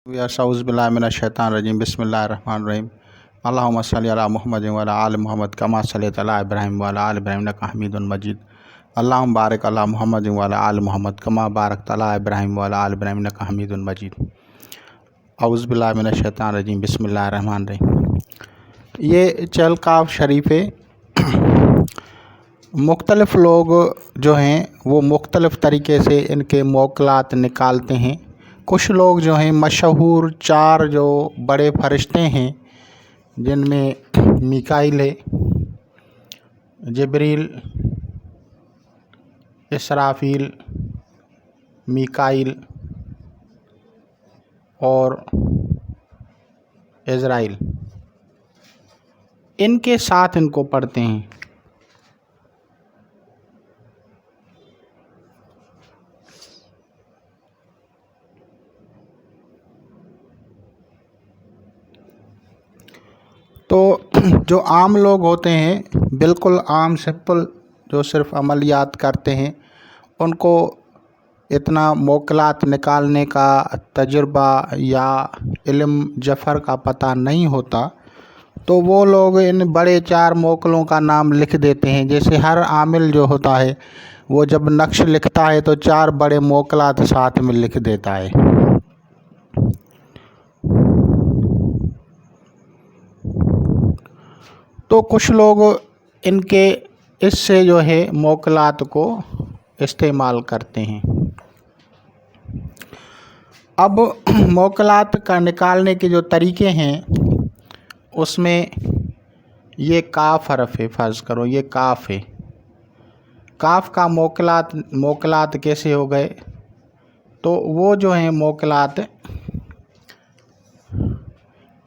औज़ुबिल्लाहिमिनश्शैतानिर्रजीम बिस्मिल्लाहिर्रहमानिर्रहीम अल्लाहुम्मा सल्लि अला मुहम्मदिन व अला आलि मुहम्मद कमा सल्लैता अला इब्राहीम व अला आलि इब्राहीम इन्नका हमीदुम मजीद अल्लाहुम्मा बारिक अला मुहम्मदिन व अला आलि मुहम्मद कमा बारकता अला इब्राहीम व अला आलि इब्राहीम इन्नका हमीदुम मजीद। औज़ुबिल्लाहिमिनश्शैतानिर्रजीम बिस्मिल्लाहिर्रहमानिर्रहीम। ये चलकाफ शरीफ़े मुख्तलिफ़ लोग जो हैं वो मुख्तलिफ़ तरीक़े से इनके मौक़लात निकालते हैं। कुछ लोग जो हैं मशहूर चार जो बड़े फरिश्ते हैं जिनमें मीकाईल है, जिब्रील, इसराफील, मीकाईल और इज़राइल, इनके साथ इनको पढ़ते हैं। तो जो आम लोग होते हैं, बिल्कुल आम सिंपल जो सिर्फ़ अमलियात करते हैं, उनको इतना मौक़लात निकालने का तजुर्बा या इल्म जफ़र का पता नहीं होता, तो वो लोग इन बड़े चार मौक़लों का नाम लिख देते हैं। जैसे हर आमिल जो होता है वो जब नक्श लिखता है तो चार बड़े मौक़लात साथ में लिख देता है। तो कुछ लोग इनके इससे जो है मौक़लात को इस्तेमाल करते हैं। अब मौक़लात का निकालने के जो तरीक़े हैं उसमें ये काफ़ हरफ़ है, फ़र्ज़ करो ये काफ़ है। काफ़ का मौक़लात कैसे हो गए? तो वो जो हैं मौक़लात,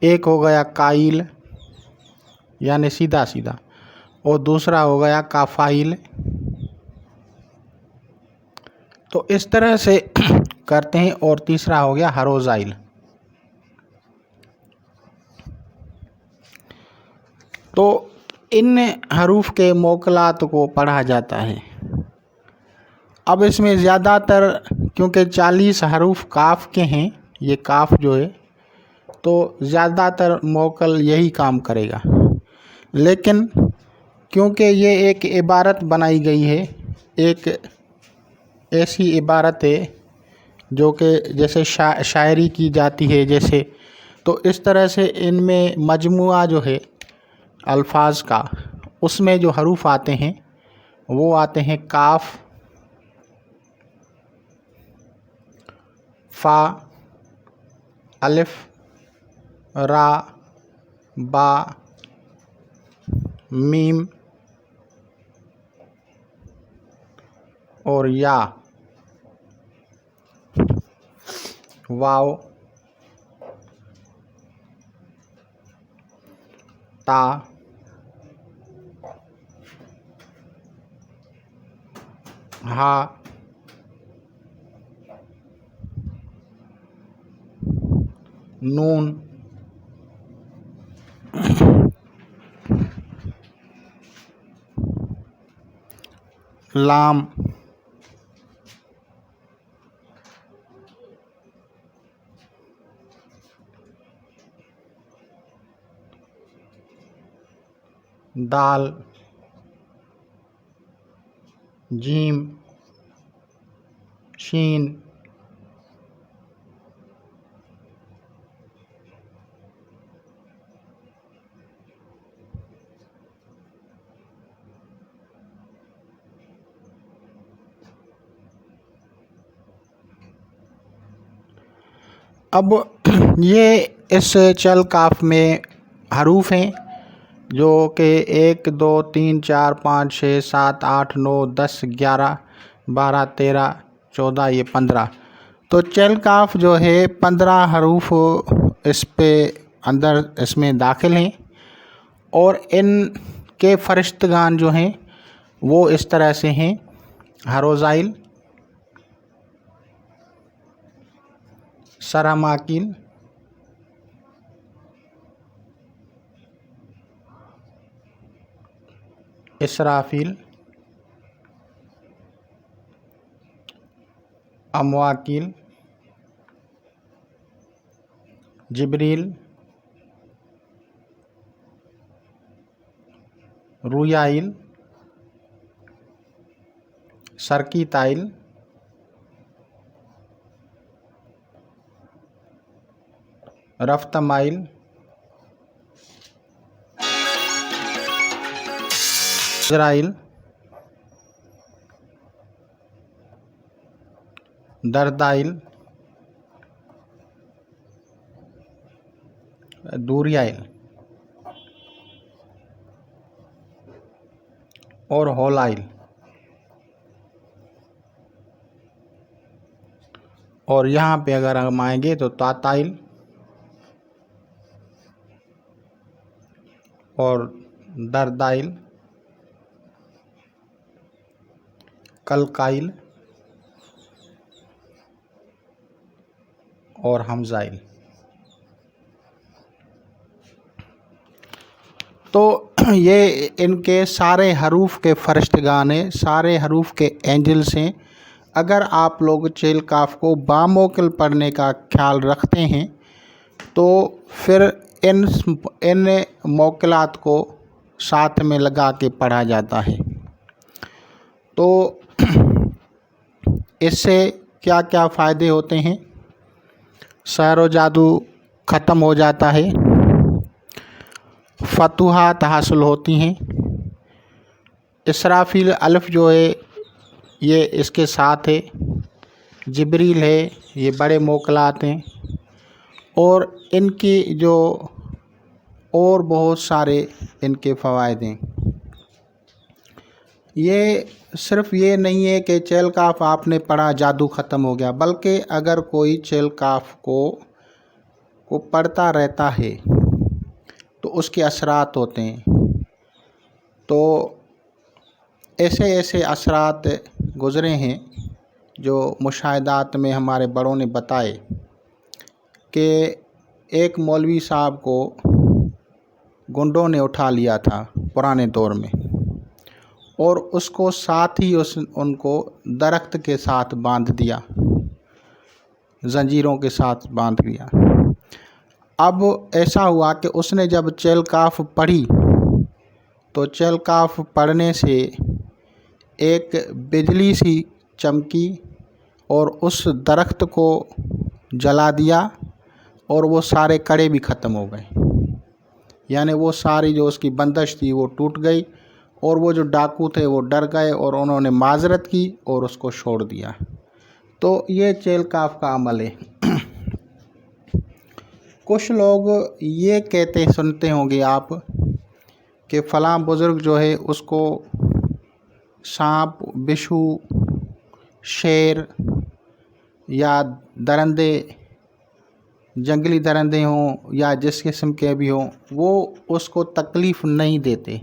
एक हो गया काईल यानी सीधा सीधा, और दूसरा हो गया काफ़ाइल। तो इस तरह से करते हैं। और तीसरा हो गया हरोज़ाइल। तो इन हरूफ के मौक़लात को पढ़ा जाता है। अब इसमें ज़्यादातर क्योंकि 40 हरूफ काफ़ के हैं, ये काफ़ जो है तो ज़्यादातर मौक़ल यही काम करेगा। लेकिन क्योंकि ये एक इबारत बनाई गई है, एक ऐसी इबारत है जो कि जैसे शायरी की जाती है जैसे, तो इस तरह से इनमें मजमुआ जो है अल्फाज का, उसमें जो हरूफ आते हैं वो आते हैं काफ़, फ़ा, अलिफ, रा, बा, मीम और या, वाव, ता, हा, नून, लाम, दाल, जीम, शीन, अब ये इस चल काफ में हरूफ हैं जो कि 1 2 3 4 5 6 7 8 9 10 11 12 13 14 ये 15। तो चल काफ जो है 15 हरूफ इस पे अंदर इसमें दाखिल हैं। और इन के फरिश्तगान जो हैं वो इस तरह से हैं: हरोज़ाइल, सरामाकिल, इसराफील, अमवाकिल, जिब्रील, रुयाइल, सरकीताइल, रफ्तमाइल, इज़राइल, दरदाइल, दूरियाइल और होलाइल। और यहाँ पे अगर हम आएंगे तो ताताइल और दरदाइल, कलकाइल और हमजाइल। तो ये इनके सारे हरूफ के फरिश्तगान हैं, सारे हरूफ के एंजल्स हैं। अगर आप लोग चेल काफ को बामोकल पढ़ने का ख्याल रखते हैं तो फिर इन मोकलात को साथ में लगा के पढ़ा जाता है। तो इससे क्या क्या फ़ायदे होते हैं? सहर व जादू ख़त्म हो जाता है, फतूहात हासिल होती हैं। इसराफील अल्फ़ जो है ये इसके साथ है, जिब्रील है, ये बड़े मोकलात हैं। और इनकी जो और बहुत सारे इनके फ़वाइद हैं। ये सिर्फ़ ये नहीं है कि चेल काफ आपने पढ़ा जादू ख़त्म हो गया, बल्कि अगर कोई चेल काफ को पढ़ता रहता है तो उसके असरात होते हैं। तो ऐसे ऐसे असरात गुज़रे हैं जो मुशाहिदात में हमारे बड़ों ने बताए कि एक मौलवी साहब को गुंडों ने उठा लिया था पुराने दौर में, और उसको साथ ही उनको दरख्त के साथ बांध दिया, जंजीरों के साथ बांध दिया। अब ऐसा हुआ कि उसने जब चेल काफ पढ़ी तो चेल काफ पढ़ने से एक बिजली सी चमकी और उस दरख्त को जला दिया और वो सारे कड़े भी ख़त्म हो गए। यानी वो सारी जो उसकी बंदिश थी वो टूट गई और वो जो डाकू थे वो डर गए और उन्होंने माजरत की और उसको छोड़ दिया। तो ये चेल काफ का अमल है। कुछ लोग ये कहते सुनते होंगे आप कि फ़लाँ बुज़ुर्ग जो है उसको सांप, बिच्छू, शेर या दरंदे, जंगली दरंदे हों या जिस किस्म के भी हों, वो उसको तकलीफ़ नहीं देते।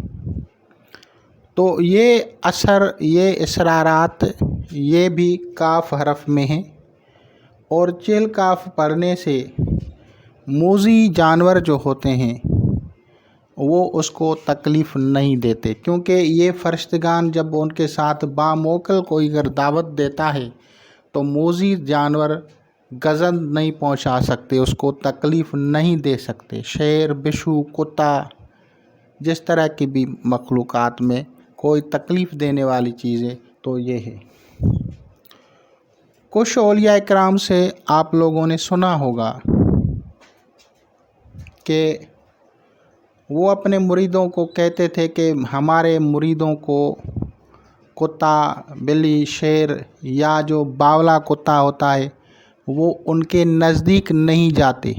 तो ये असर, ये इसरारात, ये भी काफ हरफ में हैं। और चेल काफ पढ़ने से मूज़ी जानवर जो होते हैं वो उसको तकलीफ़ नहीं देते, क्योंकि ये फरिश्तगान जब उनके साथ बामोकल कोई अगर दावत देता है तो मूज़ी जानवर गज़न नहीं पहुंचा सकते, उसको तकलीफ़ नहीं दे सकते। शेर, बिच्छू, कुत्ता, जिस तरह की भी मखलूक़ात में कोई तकलीफ़ देने वाली चीज़ें तो ये है। कुछ औलिया इकराम से आप लोगों ने सुना होगा कि वो अपने मुरीदों को कहते थे कि हमारे मुरीदों को कुत्ता, बिल्ली, शेर या जो बावला कुत्ता होता है वो उनके नज़दीक नहीं जाते।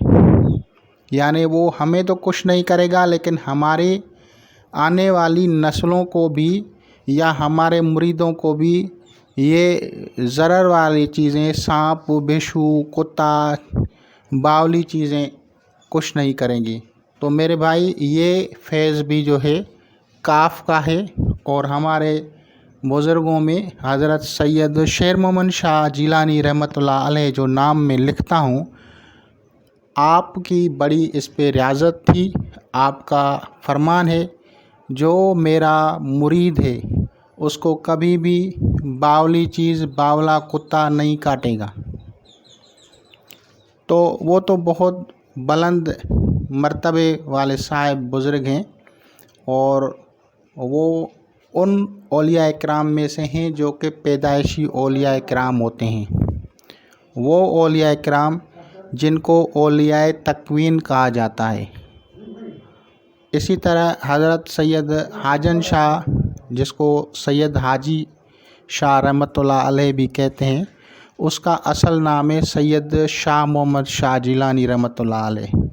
यानी वो हमें तो कुछ नहीं करेगा, लेकिन हमारे आने वाली नस्लों को भी या हमारे मुरीदों को भी ये ज़रर वाली चीज़ें, सांप, बिच्छू, कुत्ता, बावली चीज़ें कुछ नहीं करेंगी। तो मेरे भाई ये फैज़ भी जो है काफ का है। और हमारे बुज़ुर्गों में हज़रत सैयद शेर मोहम्मद शाह जिलानी रहमतुल्लाह अलैह जो नाम में लिखता हूँ, आपकी बड़ी इस पे रियाज़त थी। आपका फरमान है जो मेरा मुरीद है उसको कभी भी बावली चीज़, बावला कुत्ता नहीं काटेगा। तो वो तो बहुत بلند مرتبے والے صاحب بزرگ ہیں، اور وہ ان اولیاء کرام میں سے ہیں جو کہ پیدائشی اولیاء کرام ہوتے ہیں، وہ اولیاء کرام جن کو اولیاء تکوین کہا جاتا ہے۔ اسی طرح حضرت سید حاجن شاہ، جس کو سید حاجی شاہ رحمۃ اللہ علیہ بھی کہتے ہیں، اس کا اصل نام ہے سید شاہ محمد شاہ جیلانی رحمۃ اللہ علیہ،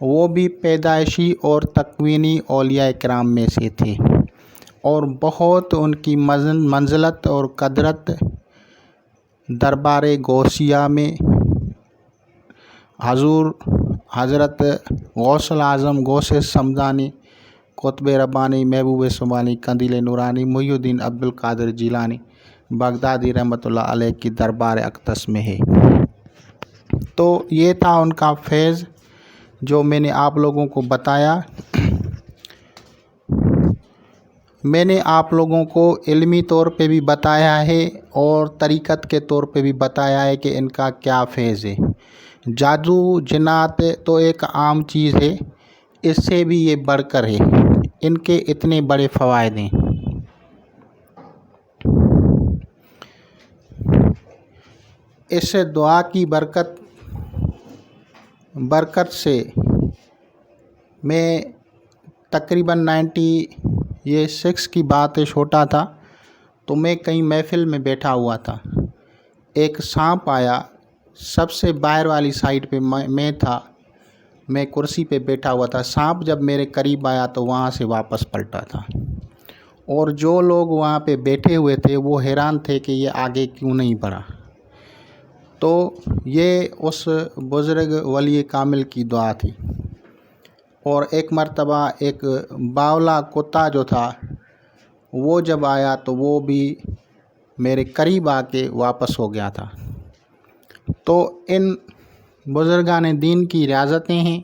وہ بھی پیدائشی اور تکوینی اولیاء کرام میں سے تھے، اور بہت ان کی منزلت اور قدرت دربار غوثیہ میں حضور حضرت غوث الاعظم غوث سمدانی قطب ربانی محبوب سبحانی قندیل نورانی محی الدین عبد القادر جیلانی بغدادی رحمۃ اللہ علیہ کی دربار اقدس میں ہے۔ تو یہ تھا ان کا فیض جو میں نے آپ لوگوں کو بتایا۔ میں نے آپ لوگوں کو علمی طور پہ بھی بتایا ہے اور طریقت کے طور پہ بھی بتایا ہے کہ ان کا کیا فیض ہے۔ جادو جنات تو ایک عام چیز ہے، اس سے بھی یہ بڑھ کر ہے، ان کے اتنے بڑے فوائد ہیں۔ اس دعا کی برکت سے میں تقریباً 96 کی بات ہے، چھوٹا تھا، تو میں کہیں محفل میں بیٹھا ہوا تھا، ایک سانپ آیا، سب سے باہر والی سائڈ پہ میں تھا، میں کرسی پہ بیٹھا ہوا تھا، سانپ جب میرے قریب آیا تو وہاں سے واپس پلٹا تھا، اور جو لوگ وہاں پہ بیٹھے ہوئے تھے وہ حیران تھے کہ یہ آگے کیوں نہیں بڑھا۔ تو یہ اس بزرگ ولی کامل کی دعا تھی۔ اور ایک مرتبہ ایک باولا کتا جو تھا وہ جب آیا تو وہ بھی میرے قریب آ کے واپس ہو گیا تھا۔ تو ان بزرگان دین کی ریاضتیں ہیں،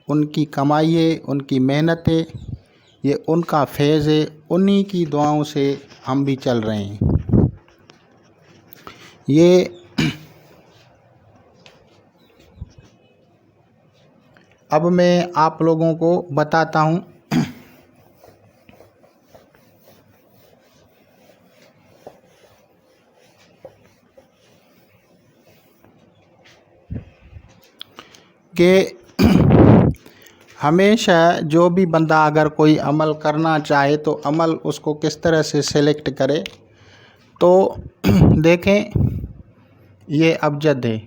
ان کی کمائی ہے، ان کی محنت ہے، یہ ان کا فیض ہے، انہی کی دعاؤں سے ہم بھی چل رہے ہیں۔ یہ اب میں آپ لوگوں کو بتاتا ہوں کہ ہمیشہ جو بھی بندہ اگر کوئی عمل کرنا چاہے تو عمل اس کو کس طرح سے سلیکٹ کرے۔ تو دیکھیں، یہ ابجد ہے،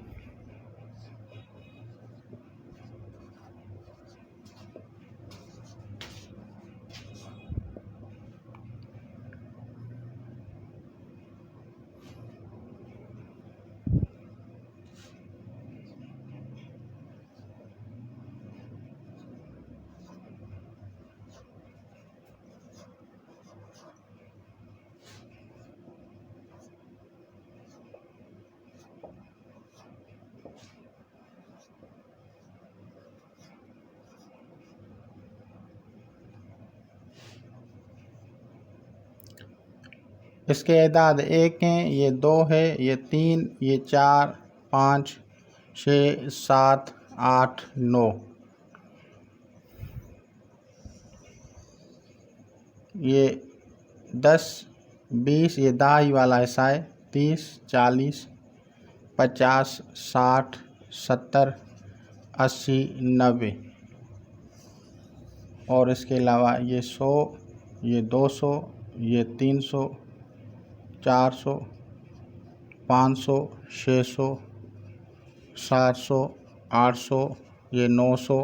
اس کے اعداد 1 ہیں، یہ 2 ہے، یہ 3، یہ 4، 5، 6، 7، 8، 9، یہ 10، 20، یہ 10 ہی والا حصہ ہے، 30، 40، 50، 60، 70، 80، 90، اور اس کے علاوہ یہ 100، یہ 200، یہ 300، 400، 500، 600، 700، 800، یہ 900،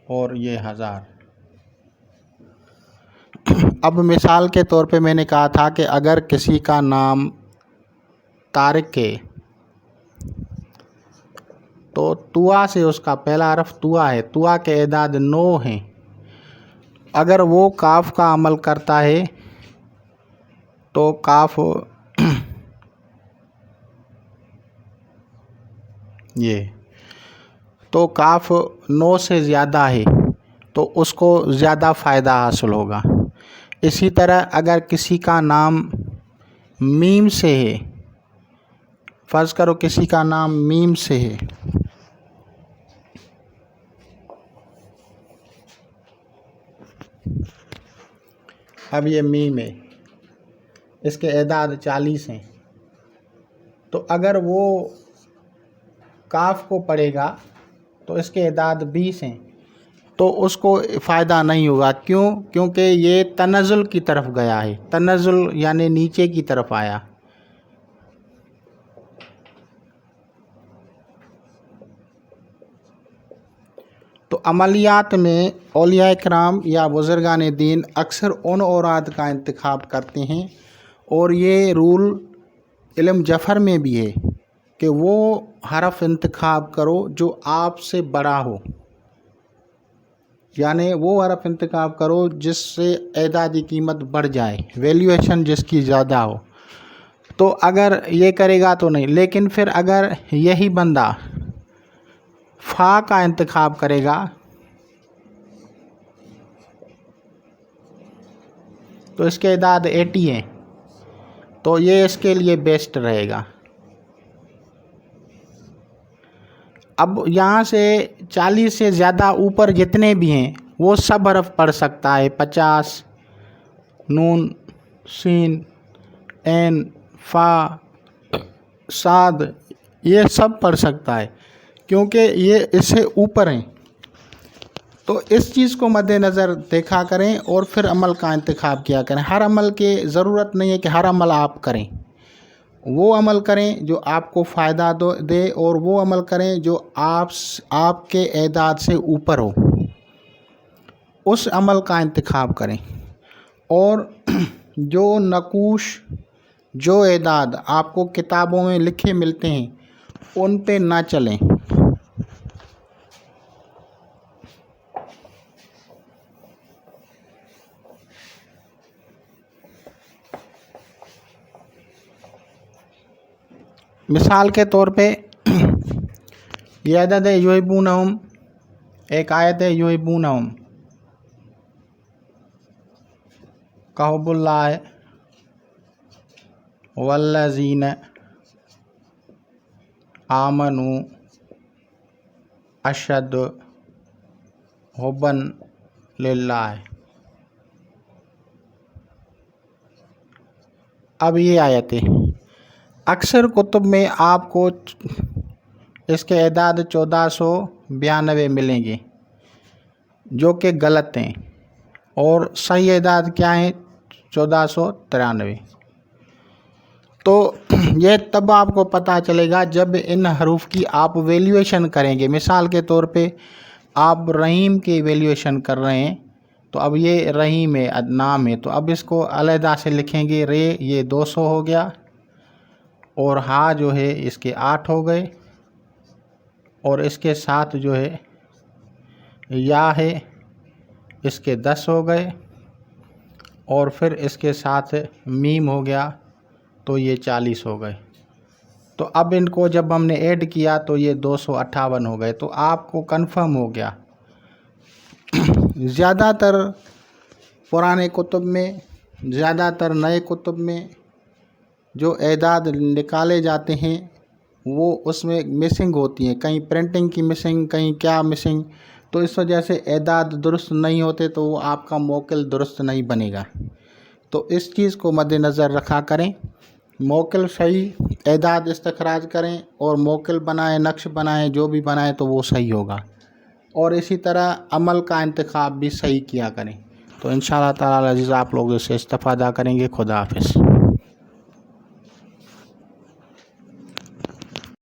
اور یہ 1000۔ اب مثال کے طور پہ میں نے کہا تھا کہ اگر کسی کا نام طارق ہے تو طوا سے اس کا پہلا حرف طوا ہے، طوا کے اعداد 9 ہیں، اگر وہ کاف کا عمل کرتا ہے تو کاف یہ تو کاف 9 سے زیادہ ہے تو اس کو زیادہ فائدہ حاصل ہوگا۔ اسی طرح اگر کسی کا نام میم سے ہے، فرض کرو کسی کا نام میم سے ہے اب یہ میم ہے، اس کے اعداد 40 ہیں، تو اگر وہ کاف کو پڑھے گا تو اس کے اعداد 20 ہیں، تو اس کو فائدہ نہیں ہوگا۔ کیوں؟ کیونکہ یہ تنزل کی طرف گیا ہے، تنزل یعنی نیچے کی طرف آیا۔ تو عملیات میں اولیاء کرام یا بزرگان دین اکثر ان اوراد کا انتخاب کرتے ہیں، اور یہ رول علم جفر میں بھی ہے کہ وہ حرف انتخاب کرو جو آپ سے بڑا ہو، یعنی وہ حرف انتخاب کرو جس سے اعدادی قیمت بڑھ جائے، ویلیویشن جس کی زیادہ ہو۔ تو اگر یہ کرے گا تو نہیں، لیکن پھر اگر یہی بندہ فا کا انتخاب کرے گا تو اس کے اعداد 80 ہیں، تو یہ اس کے لیے بیسٹ رہے گا۔ اب یہاں سے 40 سے زیادہ اوپر جتنے بھی ہیں وہ سب حرف پڑھ سکتا ہے، 50، نون، سین، عین، فا، صاد، یہ سب پڑھ سکتا ہے کیونکہ یہ اس سے اوپر ہیں۔ تو اس چیز کو مد نظر دیکھا کریں اور پھر عمل کا انتخاب کیا کریں۔ ہر عمل کی ضرورت نہیں ہے کہ ہر عمل آپ کریں، وہ عمل کریں جو آپ کو فائدہ دے، اور وہ عمل کریں جو آپ کے اعداد سے اوپر ہو، اس عمل کا انتخاب کریں۔ اور جو نقوش، جو اعداد آپ کو کتابوں میں لکھے ملتے ہیں ان پہ نہ چلیں۔ مثال کے طور پہ یہ عدد ہے یحبونہم، ایک آیت ہے یحبونہم کحب اللہ والذین آمنوا اشد حبا للہ۔ اب یہ آیت ہے، اکثر کتب میں آپ کو اس کے اعداد 1492 ملیں گے جو کہ غلط ہیں، اور صحیح اعداد کیا ہیں؟ 1493۔ تو یہ تب آپ کو پتہ چلے گا جب ان حروف کی آپ ویلیویشن کریں گے۔ مثال کے طور پہ آپ رحیم کی ویلیویشن کر رہے ہیں، تو اب یہ رحیم ہے، نام ہے، تو اب اس کو علیحدہ سے لکھیں گے، رے یہ 200 ہو گیا، اور ہا جو ہے اس کے 8 ہو گئے، اور اس کے ساتھ جو ہے یا ہے اس کے 10 ہو گئے، اور پھر اس کے ساتھ میم ہو گیا تو یہ 40 ہو گئے۔ تو اب ان کو جب ہم نے ایڈ کیا تو یہ 258 ہو گئے، تو آپ کو کنفرم ہو گیا۔ زیادہ تر پرانے کتب میں، زیادہ تر نئے کتب میں جو اعداد نکالے جاتے ہیں وہ اس میں مسنگ ہوتی ہیں، کہیں پرنٹنگ کی مسنگ، کہیں کیا مسنگ، تو اس وجہ سے اعداد درست نہیں ہوتے، تو وہ آپ کا موکل درست نہیں بنے گا۔ تو اس چیز کو مد نظر رکھا کریں، موکل صحیح اعداد استخراج کریں، اور موکل بنائیں، نقش بنائیں، جو بھی بنائیں تو وہ صحیح ہوگا، اور اسی طرح عمل کا انتخاب بھی صحیح کیا کریں۔ تو انشاءاللہ تعالی عزیز آپ لوگ اس سے استفادہ کریں گے۔ خدا حافظ۔